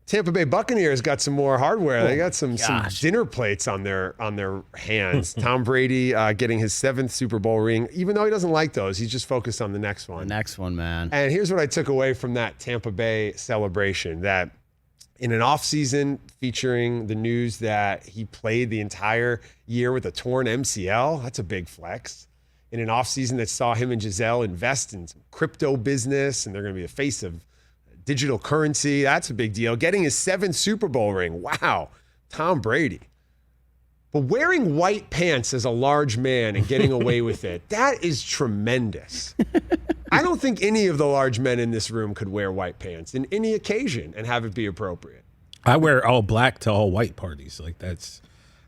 Tampa Bay Buccaneers got some more hardware. They got some dinner plates on their hands. Tom Brady getting his 7th Super Bowl ring. Even though he doesn't like those, he's just focused on the next one. The next one, man. And here's what I took away from that Tampa Bay celebration, that in an offseason featuring the news that he played the entire year with a torn MCL, that's a big flex. In an offseason that saw him and Giselle invest in some crypto business, and they're going to be the face of digital currency. That's a big deal. Getting his 7th Super Bowl ring. Wow. Tom Brady. But wearing white pants as a large man and getting away with it, that is tremendous. I don't think any of the large men in this room could wear white pants in any occasion and have it be appropriate. I wear all black to all white parties. Like, that's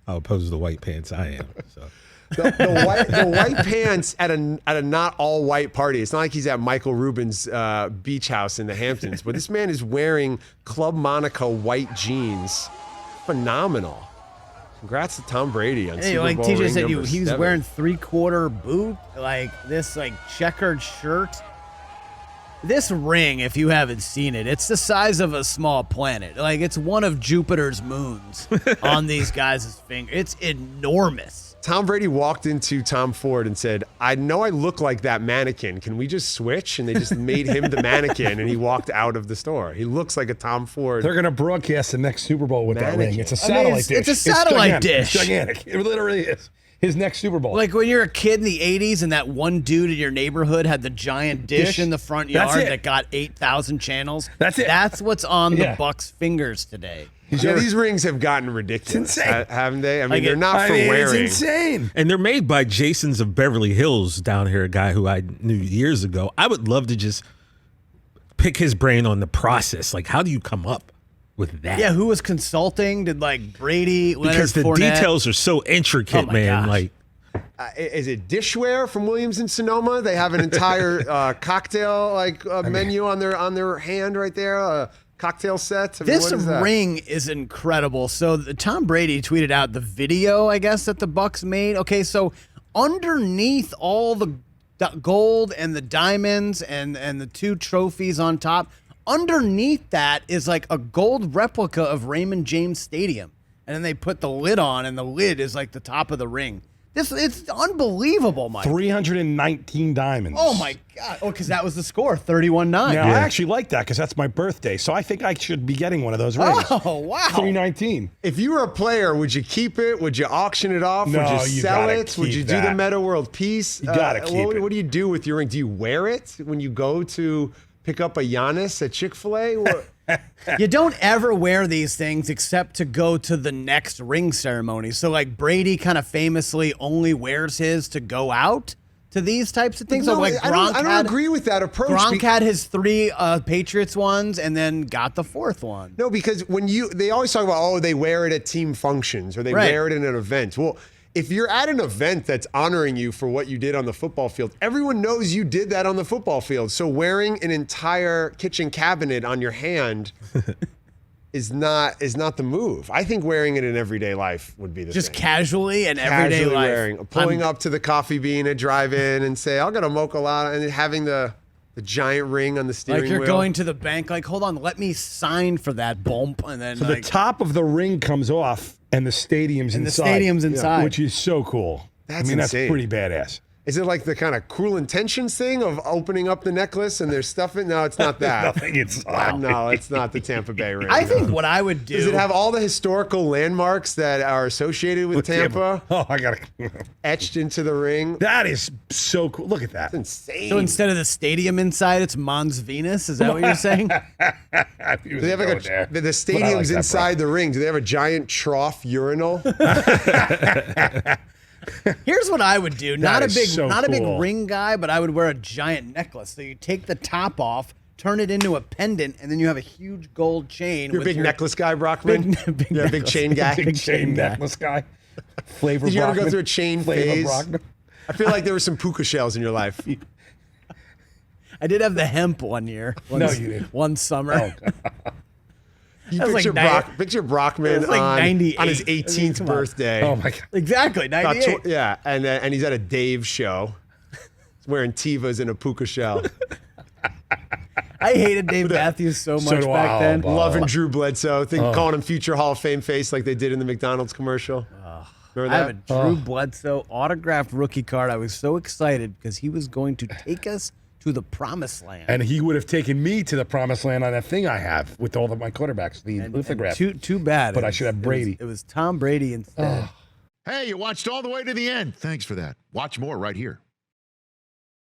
how opposed to the white pants I am. So. The white pants at a not all white party. It's not like he's at Michael Rubin's beach house in the Hamptons, but this man is wearing Club Monaco white jeans. Phenomenal. Congrats to Tom Brady on Super Bowl TJ ring said number he was 7. wearing 3/4 boot, like this checkered shirt. This ring, if you haven't seen it, it's the size of a small planet. Like, it's one of Jupiter's moons on these guys' finger. It's enormous. Tom Brady walked into Tom Ford and said, I know I look like that mannequin. Can we just switch? And they just made him the mannequin, and he walked out of the store. He looks like a Tom Ford. They're going to broadcast the next Super Bowl with that ring. It's a satellite dish. It's a satellite dish. It's gigantic. It literally is. His next Super Bowl. Like when you're a kid in the 80s and that one dude in your neighborhood had the giant dish in the front yard that got 8,000 channels. That's it. That's what's on the Bucs' fingers today. Yeah, these rings have gotten ridiculous, haven't they? I mean, they're not for wearing. It's insane. And they're made by Jason's of Beverly Hills down here, a guy who I knew years ago. I would love to just pick his brain on the process. Like, how do you come up with that? Yeah, who was consulting? Did Brady, Leonard Because the Fournette? details are so intricate, man. Gosh. Like, is it dishware from Williams and Sonoma? They have an entire cocktail menu on their hand right there. Cocktail set. This ring is incredible. So Tom Brady tweeted out the video, I guess, that the Bucs made. Okay, so underneath all the gold and the diamonds and the 2 trophies on top, underneath that is like a gold replica of Raymond James Stadium. And then they put the lid on, and the lid is like the top of the ring. It's unbelievable, Mike. 319 diamonds. Oh, my God. Oh, because that was the score, 31-9. Now, I actually like that because that's my birthday. So I think I should be getting one of those rings. Oh, wow. 319. If you were a player, would you keep it? Would you auction it off? No, would you sell it? keep Would you do that. the Meta World Peace? You got to keep it. What do you do with your ring? Do you wear it when you go to pick up a Giannis at Chick-fil-A? You don't ever wear these things except to go to the next ring ceremony. So, Brady kind of famously only wears his to go out to these types of things. No, So, Gronk I don't agree with that approach. Gronk had his 3 Patriots ones and then got the 4th one. No, because they always talk about, they wear it at team functions or they wear it in an event. Well, if you're at an event that's honoring you for what you did on the football field, everyone knows you did that on the football field. So wearing an entire kitchen cabinet on your hand is not the move. I think wearing it in everyday life would be the Just thing. casually and everyday life. Wearing, pulling up to the coffee bean at drive-in and say, I'll get a mocha latte, and then having the giant ring on the steering wheel. Like you're going to the bank, hold on, let me sign for that bump. And then So the top of the ring comes off and the stadium's inside. The stadium's inside. Which is so cool. That's insane. insane. That's pretty badass. Is it like the kind of Cruel Intentions thing of opening up the necklace and there's stuff in? No, it's not that. Nothing inside. No, it's not the Tampa Bay ring. I think what I would do. Does it have all the historical landmarks that are associated with Tampa Oh, I got to. etched into the ring? That is so cool. Look at that. That's insane. So instead of the stadium inside, it's Mons Venus? Is that what you're saying? Do they have the stadium's inside the ring? Do they have a giant trough urinal? Here's what I would do. Not a big cool. ring guy, but I would wear a giant necklace. So you take the top off, turn it into a pendant, and then you have a huge gold chain. You're a big necklace guy, Brockman? You're a big chain guy? Big chain necklace guy. Flavor Did you ever Brockman. go through a chain Flavor phase? Brockman. I feel like there were some puka shells in your life. I did have the hemp one year. No, you didn't. One summer. Oh, You That was picture Brockman It was on 98. his 18th Come on. birthday. Oh, my God. Exactly, 98. Yeah, and he's at a Dave show. He's wearing Tevas and a puka shell. I hated Dave Matthews so much do I. back then. Oh, Loving Drew Bledsoe. Calling him future Hall of Fame face like they did in the McDonald's commercial. Remember I have a that? Drew Bledsoe autographed rookie card. I was so excited because he was going to take us to the promised land. And he would have taken me to the promised land on that thing I have with all of my quarterbacks, the lithograph. Too bad. But I should have Brady. It was Tom Brady instead. Hey, you watched all the way to the end. Thanks for that. Watch more right here.